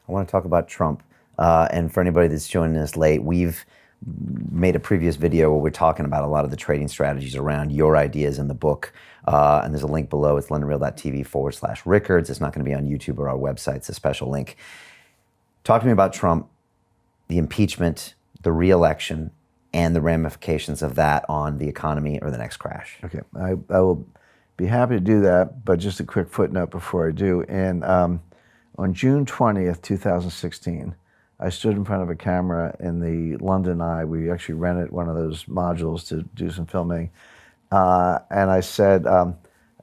I want to talk about Trump. And for anybody that's joining us late, we've made a previous video where we're talking about a lot of the trading strategies around your ideas in the book. And there's a link below. It's londonreal.tv/Rickards. It's not going to be on YouTube or our website. It's a special link. Talk to me about Trump, the impeachment, the re-election, and the ramifications of that on the economy or the next crash. Okay, I will be happy to do that, but just a quick footnote before I do. And on June 20th, 2016, I stood in front of a camera in the London Eye. We actually rented one of those modules to do some filming. And I said, the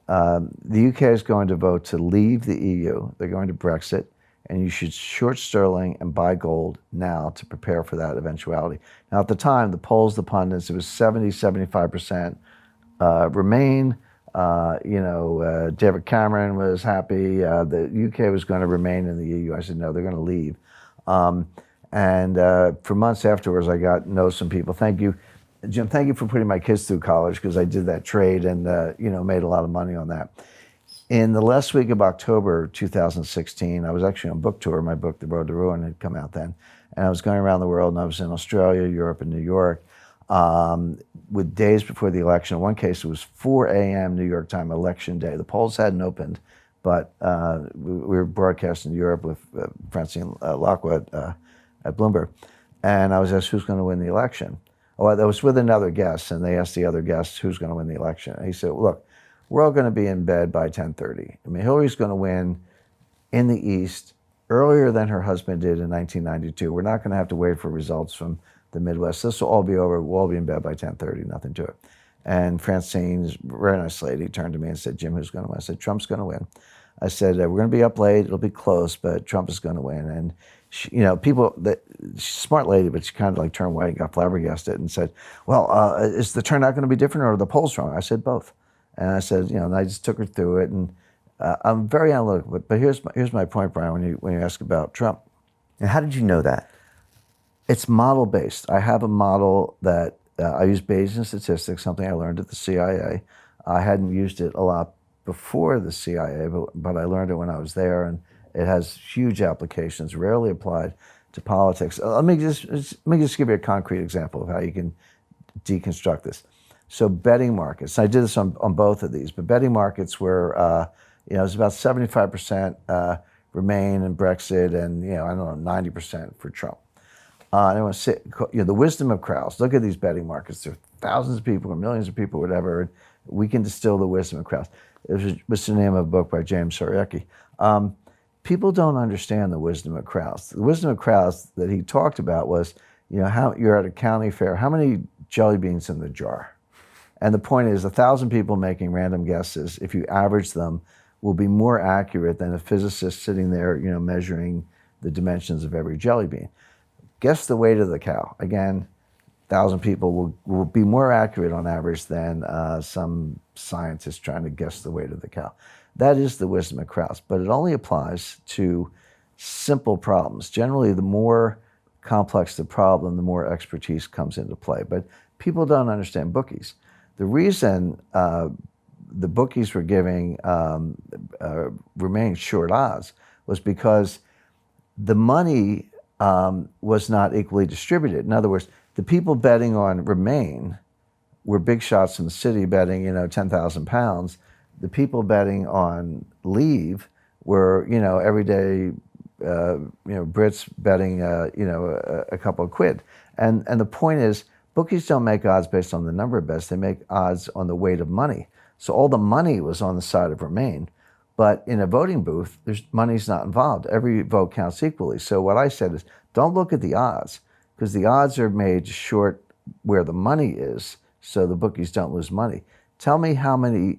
UK is going to vote to leave the EU. They're going to Brexit. And you should short sterling and buy gold now to prepare for that eventuality. Now, at the time, the polls, the pundits, it was 75% Remain. David Cameron was happy. The UK was going to remain in the EU. I said, no, they're going to leave. For months afterwards, I got notes from people. Thank you, Jim. Thank you for putting my kids through college, because I did that trade and made a lot of money on that. In the last week of October 2016, I was actually on book tour. My book, The Road to Ruin, had come out then. And I was going around the world, and I was in Australia, Europe, and New York, with days before the election. In one case, it was 4 a.m. New York time, election day. The polls hadn't opened, but we were broadcasting in Europe with Francine Lockwood at Bloomberg. And I was asked, who's going to win the election? Oh, I was with another guest, and they asked the other guest, who's going to win the election? And he said, look, we're all going to be in bed by 10:30. I mean, Hillary's going to win in the East earlier than her husband did in 1992. We're not going to have to wait for results from the Midwest. This will all be over. We'll all be in bed by 10:30, nothing to it. And Francine, a very nice lady, turned to me and said, Jim, who's going to win? I said, Trump's going to win. I said, we're going to be up late. It'll be close, but Trump is going to win. And she, she's a smart lady, but she kind of like turned white and got flabbergasted and said, well, is the turnout going to be different, or are the polls wrong? I said, both. And I said, and I just took her through it. And I'm very analytical, but here's my point, Brian, when you ask about Trump. And how did you know that? It's model based. I have a model that I use Bayesian statistics, something I learned at the CIA. I hadn't used it a lot before the CIA, but I learned it when I was there, and it has huge applications, rarely applied to politics. Let me just give you a concrete example of how you can deconstruct this. So betting markets, I did this on both of these, but betting markets were, it was about 75% Remain and Brexit, and, 90% for Trump. And I want to say, the wisdom of crowds. Look at these betting markets. There are thousands of people or millions of people, whatever. We can distill the wisdom of crowds. It was the name of a book by James Soroki. People don't understand the wisdom of crowds. The wisdom of crowds that he talked about was, how you're at a county fair, how many jelly beans in the jar? And the point is, 1,000 people making random guesses, if you average them, will be more accurate than a physicist sitting there, measuring the dimensions of every jelly bean. Guess the weight of the cow. Again, 1,000 people will be more accurate on average than some scientist trying to guess the weight of the cow. That is the wisdom of crowds, but it only applies to simple problems. Generally, the more complex the problem, the more expertise comes into play. But people don't understand bookies. The reason the bookies were giving Remain short odds was because the money was not equally distributed. In other words, the people betting on Remain were big shots in the city betting, 10,000 pounds. The people betting on Leave were, everyday, Brits betting, a couple of quid. And the point is, bookies don't make odds based on the number of bets. They make odds on the weight of money. So all the money was on the side of Remain. But in a voting booth, money's not involved. Every vote counts equally. So what I said is, don't look at the odds, because the odds are made to short where the money is, so the bookies don't lose money. Tell me how many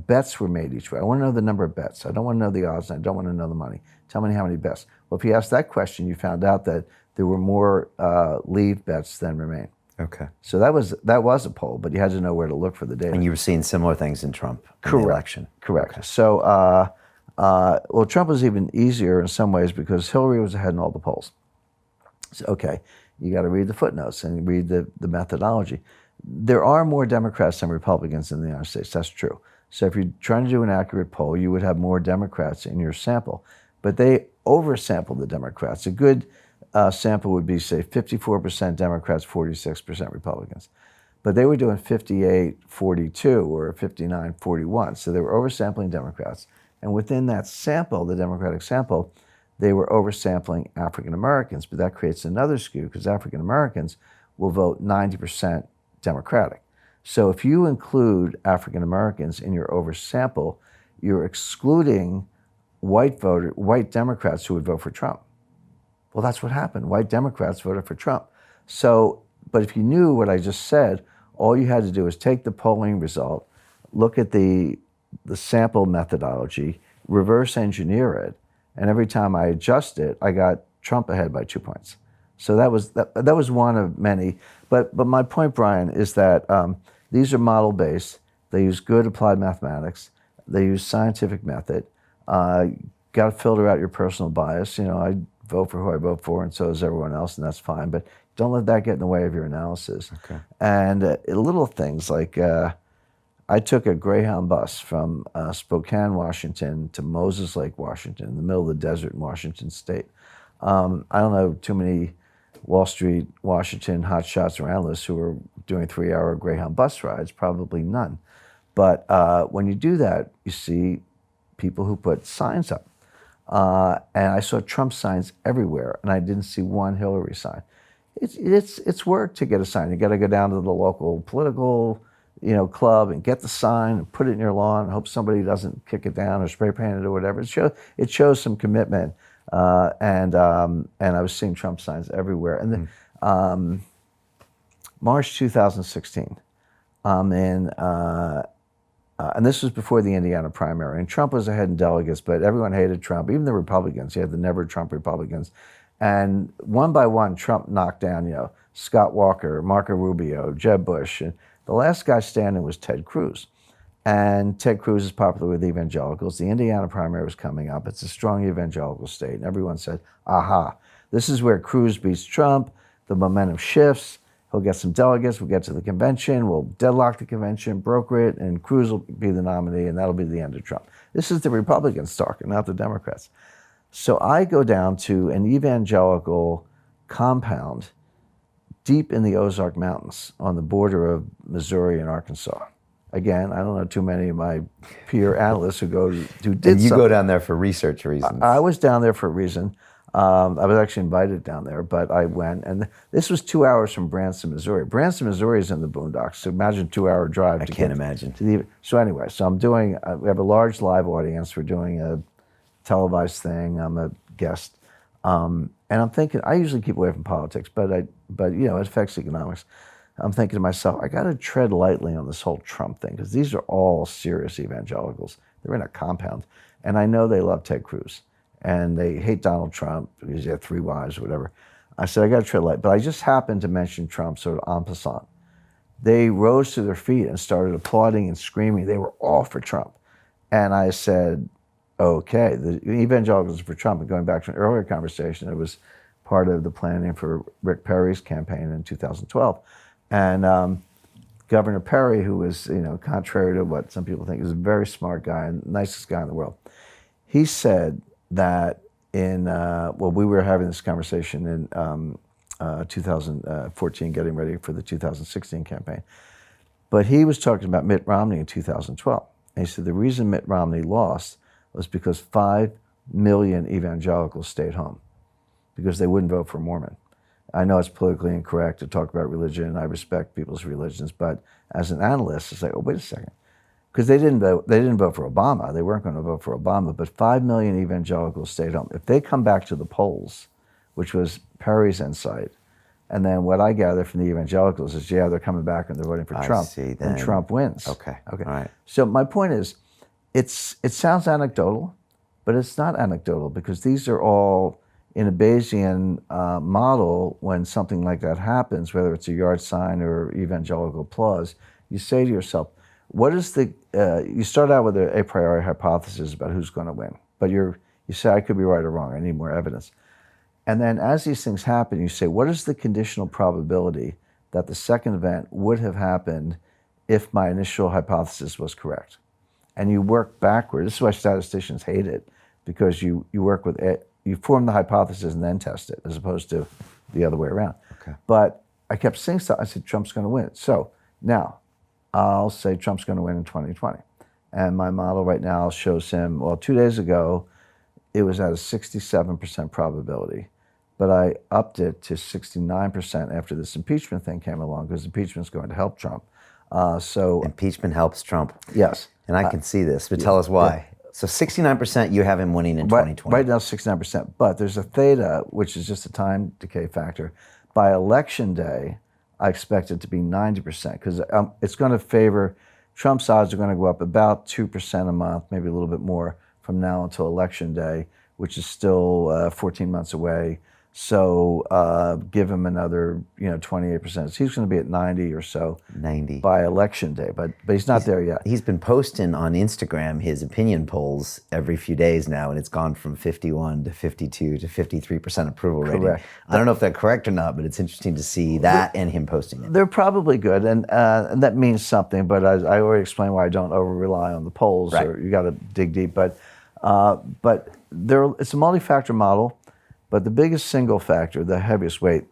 bets were made each way. I want to know the number of bets. I don't want to know the odds, and I don't want to know the money. Tell me how many bets. Well, if you asked that question, you found out that there were more Leave bets than Remain. Okay. So that was a poll, but you had to know where to look for the data. And you were seeing similar things in Trump in the election. Correct. Okay. So, Trump was even easier in some ways because Hillary was ahead in all the polls. So, okay, you got to read the footnotes and read the methodology. There are more Democrats than Republicans in the United States. That's true. So if you're trying to do an accurate poll, you would have more Democrats in your sample. But they oversampled the Democrats. A good sample would be, say, 54% Democrats, 46% Republicans. But they were doing 58-42 or 59-41. So they were oversampling Democrats. And within that sample, the Democratic sample, they were oversampling African Americans. But that creates another skew because African Americans will vote 90% Democratic. So if you include African Americans in your oversample, you're excluding white Democrats who would vote for Trump. Well, that's what happened. White Democrats voted for Trump. So, but if you knew what I just said, all you had to do is take the polling result, look at the sample methodology, reverse engineer it, and every time I adjust it, I got Trump ahead by 2 points. So that was one of many. But my point, Brian, is that these are model-based. They use good applied mathematics. They use scientific method. Got to filter out your personal bias. You know, I vote for who I vote for, and so does everyone else, and that's fine. But don't let that get in the way of your analysis. Okay. And little things like I took a Greyhound bus from Spokane, Washington to Moses Lake, Washington, in the middle of the desert in Washington State. I don't know too many Wall Street, Washington hotshots or analysts who are doing 3-hour Greyhound bus rides, probably none. But when you do that, you see people who put signs up. And I saw Trump signs everywhere, and I didn't see one Hillary sign. It's work to get a sign. You got to go down to the local political, club and get the sign and put it in your lawn and hope somebody doesn't kick it down or spray paint it or whatever. It shows some commitment. And I was seeing Trump signs everywhere. And then March 2016, and this was before the Indiana primary. And Trump was ahead in delegates, but everyone hated Trump, even the Republicans. You had the never Trump Republicans. And one by one, Trump knocked down, Scott Walker, Marco Rubio, Jeb Bush. And the last guy standing was Ted Cruz. And Ted Cruz is popular with evangelicals. The Indiana primary was coming up. It's a strong evangelical state. And everyone said, aha, this is where Cruz beats Trump. The momentum shifts. He'll get some delegates. We'll get to the convention. We'll deadlock the convention, broker it, and Cruz will be the nominee, and that'll be the end of Trump. This is the Republicans talking, not the Democrats. So I go down to an evangelical compound deep in the Ozark Mountains on the border of Missouri and Arkansas. Again, I don't know too many of my peer analysts who did And you something. go down there for research reasons. I was down there for a reason. I was actually invited down there, but I went. And this was 2 hours from Branson, Missouri. Branson, Missouri is in the boondocks. So imagine 2-hour drive. I can't imagine. So anyway, we have a large live audience. We're doing a televised thing. I'm a guest. And I'm thinking, I usually keep away from politics, but it affects economics. I'm thinking to myself, I got to tread lightly on this whole Trump thing because these are all serious evangelicals. They're in a compound. And I know they love Ted Cruz. And they hate Donald Trump because he had 3 wives or whatever. I said, I got to tread light. But I just happened to mention Trump sort of en passant. They rose to their feet and started applauding and screaming. They were all for Trump. And I said, okay, the evangelicals are for Trump. And going back to an earlier conversation, it was part of the planning for Rick Perry's campaign in 2012. And Governor Perry, who was, contrary to what some people think, is a very smart guy and nicest guy in the world. He said that we were having this conversation in 2014, getting ready for the 2016 campaign. But he was talking about Mitt Romney in 2012. And he said the reason Mitt Romney lost was because 5 million evangelicals stayed home because they wouldn't vote for a Mormon. I know it's politically incorrect to talk about religion, and I respect people's religions, but as an analyst, it's like, oh, wait a second. Because they didn't vote for Obama. They weren't going to vote for Obama, but 5 million evangelicals stayed home. If they come back to the polls, which was Perry's insight, and then what I gather from the evangelicals is, they're coming back and they're voting for Trump, and Trump wins. Okay. All right. So my point is, it sounds anecdotal, but it's not anecdotal because these are all in a Bayesian model. When something like that happens, whether it's a yard sign or evangelical applause, you say to yourself, what is you start out with a priori hypothesis about who's going to win, but you say, I could be right or wrong, I need more evidence. And then as these things happen, you say, what is the conditional probability that the second event would have happened if my initial hypothesis was correct? And you work backward. This is why statisticians hate it, because you work with you form the hypothesis and then test it, as opposed to the other way around. Okay. But I kept saying stuff. I said, Trump's going to win. So now I'll say Trump's going to win in 2020. And my model right now shows him, well, 2 days ago, it was at a 67% probability. But I upped it to 69% after this impeachment thing came along, because impeachment's going to help Trump. So Impeachment helps Trump. yes. And I can see this, but tell us why. So 69%, you have him winning in 2020. Right now, 69%. But there's a theta, which is just a time decay factor. By election day, I expect it to be 90%, because it's going to favor, Trump's odds are going to go up about 2% a month, maybe a little bit more from now until election day, which is still 14 months away. So give him another, 28%. So he's going to be at 90 or so 90 by election day, but he's not there yet. He's been posting on Instagram his opinion polls every few days now, and it's gone from 51 to 52 to 53% approval rating. Correct. I don't know if that's correct or not, but it's interesting to see that and him posting it. They're probably good, and that means something. But I already explained why I don't over rely on the polls. Right. Or you got to dig deep. But it's a multi-factor model. But the biggest single factor, the heaviest weight,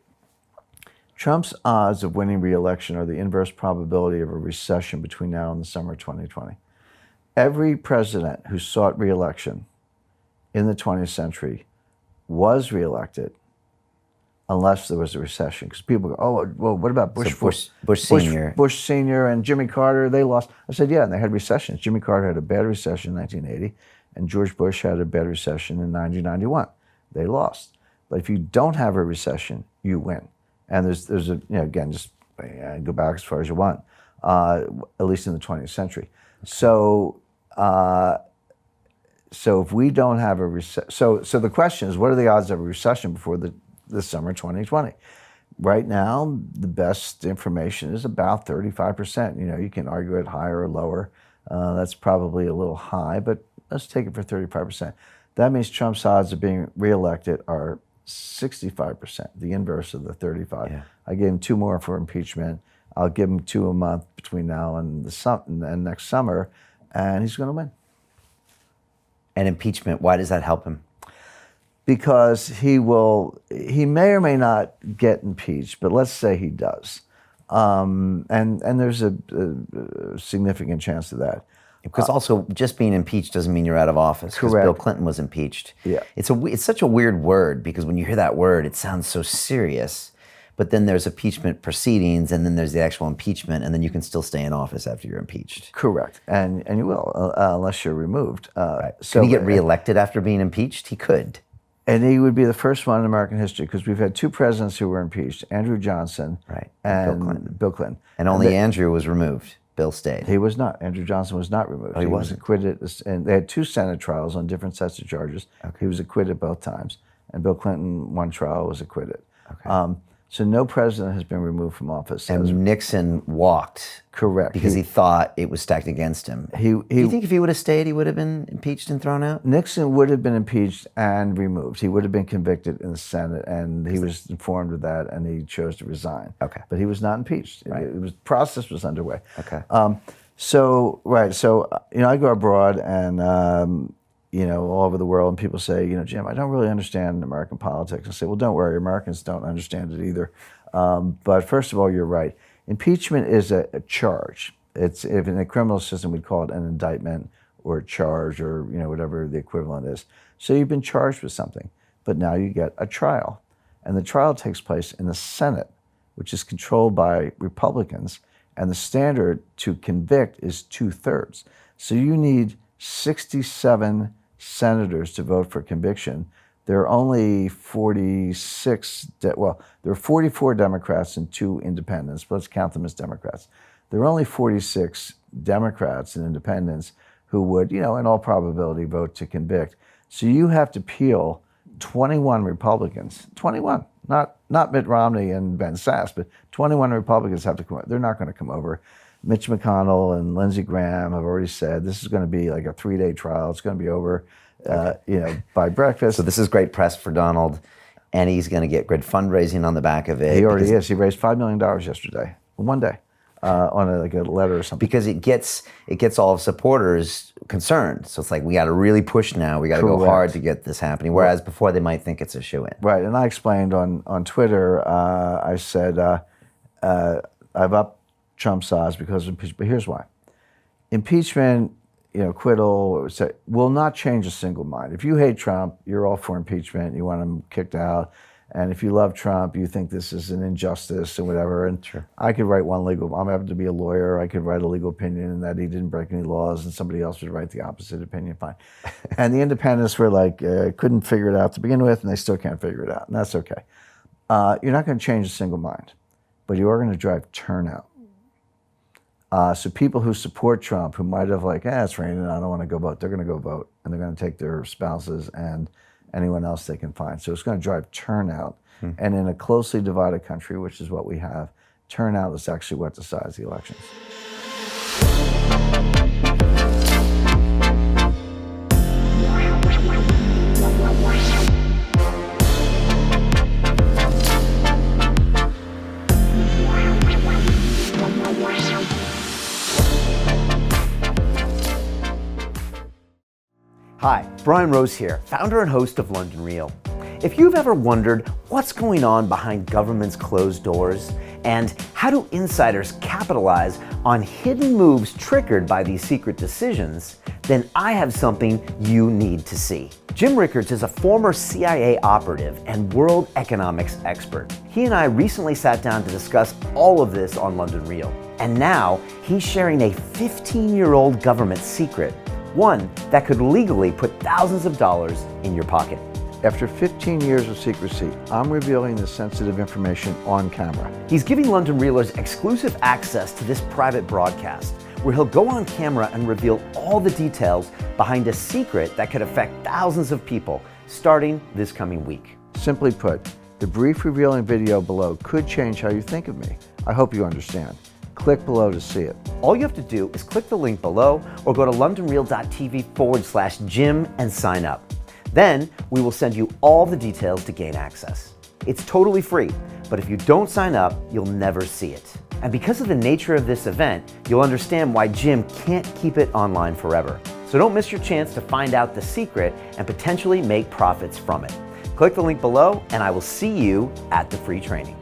Trump's odds of winning re-election are the inverse probability of a recession between now and the summer of 2020. Every president who sought re-election in the 20th century was re-elected unless there was a recession. Because people go, oh, well, what about Bush? So Bush Sr. Bush Sr. and Jimmy Carter, they lost. I said, yeah, and they had recessions. Jimmy Carter had a bad recession in 1980, and George Bush had a bad recession in 1991. They lost. But if you don't have a recession, you win. And there's a, again, just go back as far as you want, at least in the 20th century. So if we don't have a recession, so the question is, what are the odds of a recession before the summer 2020? Right now, the best information is about 35%. You can argue it higher or lower. That's probably a little high, but let's take it for 35%. That means Trump's odds of being reelected are 65%, the inverse of the 35. Yeah. I gave him 2 more for impeachment. I'll give him 2 a month between now and and next summer, and he's going to win. And impeachment, why does that help him? Because he may or may not get impeached, but let's say he does. And there's a significant chance of that. Because also, just being impeached doesn't mean you're out of office. Because Correct. Bill Clinton was impeached. Yeah. It's such a weird word, because when you hear that word, it sounds so serious. But then there's impeachment proceedings, and then there's the actual impeachment, and then you can still stay in office after you're impeached. Correct, and you will, unless you're removed. Right. So can he get reelected after being impeached? He could. And he would be the first one in American history, because we've had 2 presidents who were impeached, Andrew Johnson and Bill Clinton. And only Andrew was removed. Bill stayed. He was not. Andrew Johnson was not removed. Oh, he was wasn't? acquitted, and they had 2 Senate trials on different sets of charges. Okay. He was acquitted both times. And Bill Clinton, 1 trial, was acquitted. Okay. So no president has been removed from office. And Nixon walked. Correct. Because he thought it was stacked against him. Do you think if he would have stayed, he would have been impeached and thrown out? Nixon would have been impeached and removed. He would have been convicted in the Senate, and he was informed of that, and he chose to resign. Okay. But he was not impeached. Right. Process was underway. Okay. So I go abroad and all over the world, and people say, Jim, I don't really understand American politics. I say, well, don't worry, Americans don't understand it either. But first of all, you're right. Impeachment is a charge. If in the criminal system we'd call it an indictment or a charge, or whatever the equivalent is. So you've been charged with something, but now you get a trial, and the trial takes place in the Senate, which is controlled by Republicans. And the standard to convict is 2/3. So you need 67 senators to vote for conviction. There are only 46, there are 44 Democrats and 2 independents, but let's count them as Democrats. There are only 46 Democrats and independents who would, in all probability, vote to convict. So you have to peel 21 Republicans, 21, not Mitt Romney and Ben Sasse, but 21 Republicans have to come over. They're not going to come over. Mitch McConnell and Lindsey Graham have already said this is going to be like a 3-day trial. It's going to be over, by breakfast. So this is great press for Donald, and he's going to get great fundraising on the back of it. He already is. He raised $5 million yesterday, one day, on a letter or something. Because it gets all of supporters concerned. So it's like, we got to really push now. We got to go Correct. hard to get this happening. Whereas before they might think it's a shoo-in. Right, and I explained on Twitter, I said, I've upped Trump's odds because of impeachment, but here's why. Impeachment, acquittal, will not change a single mind. If you hate Trump, you're all for impeachment, you want him kicked out. And if you love Trump, you think this is an injustice and whatever. And Sure. I could write I'm happen to be a lawyer. I could write a legal opinion that he didn't break any laws, and somebody else would write the opposite opinion. Fine. And the independents were like, couldn't figure it out to begin with, and they still can't figure it out. And that's okay. You're not going to change a single mind, but you are going to drive turnout. So people who support Trump, who might have it's raining, I don't want to go vote, they're going to go vote, and they're going to take their spouses and anyone else they can find. So it's going to drive turnout. And in a closely divided country, which is what we have, turnout is actually what decides the elections. Hi, Brian Rose here, founder and host of London Real. If you've ever wondered what's going on behind government's closed doors and how do insiders capitalize on hidden moves triggered by these secret decisions, then I have something you need to see. Jim Rickards is a former CIA operative and world economics expert. He and I recently sat down to discuss all of this on London Real. And now he's sharing a 15-year-old government secret, one that could legally put thousands of dollars in your pocket. After 15 years of secrecy, I'm revealing the sensitive information on camera. He's giving London Realers exclusive access to this private broadcast, where he'll go on camera and reveal all the details behind a secret that could affect thousands of people, starting this coming week. Simply put, the brief revealing video below could change how you think of me. I hope you understand. Click below to see it. All you have to do is click the link below or go to londonreal.tv/Jim and sign up. Then we will send you all the details to gain access. It's totally free, but if you don't sign up, you'll never see it. And because of the nature of this event, you'll understand why Jim can't keep it online forever. So don't miss your chance to find out the secret and potentially make profits from it. Click the link below and I will see you at the free training.